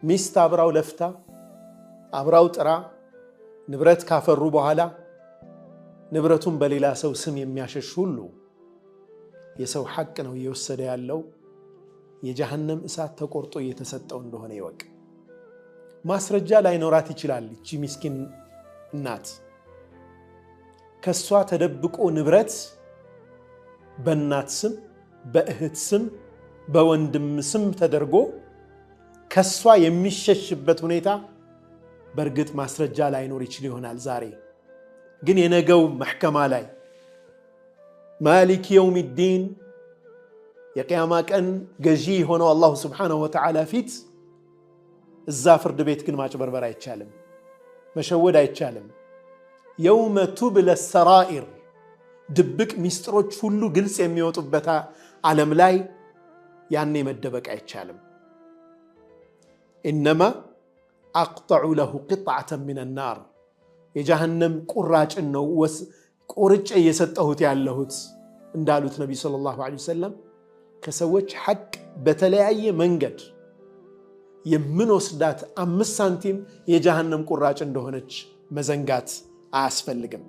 ሚስት አብራው ለፍታ አብራው ጥራ ንብረት ካፈሩ በኋላ ንብረቱን በሌላ ሰው ስም የሚያሸሽ ሁሉ የሰው ሐቅ ነው እየወሰደ ያለው የጀሃነም እሳት ተቆርጦ እየተሰጠው እንደሆነ ይወቅ። ማስረጃ ላይኖራት ይችላል እቺ ምስኪን እናት። ከሷ ተደብቆ ንብረት በእናት ስም በእህት ስም በወንድም ስም ተደርጎ ከሷ የሚሸሽበት ሁኔታ በእርግጥ ማስረጃ ላይኖር ይችል ይሆናል። ዛሬ ግን የነገው መሕከማ ላይ ማሊክ የውሚዲን የቂያማ ቀን ገዢ ሆነው አላሁ ስብሓነሁ ወተዓላ ፊት እዛ ፍርድ ቤት ግን ማጭበርበር አይቻልም፣ መሸወድ አይቻልም። የውመ ቱብለ ሰራኢር ድብቅ ሚስጥሮች ሁሉ ግልጽ የሚወጡበት ዓለም ላይ ያኔ መደበቅ አይቻልም። ኢነማ አቅጠዑ ለሁ ቅጥዓተን ሚነ ናር የጀሃነም ቁራጭን ነው ቆርጬ እየሰጠሁት ያለሁት እንዳሉት ነቢ ሰለላሁ ዐለይሂ ወሰለም ከሰዎች ሐቅ በተለያየ መንገድ የምንወስዳት 5 ሳንቲም የጀሃነም ቁራጭ እንደሆነች መዘንጋት አያስፈልግም።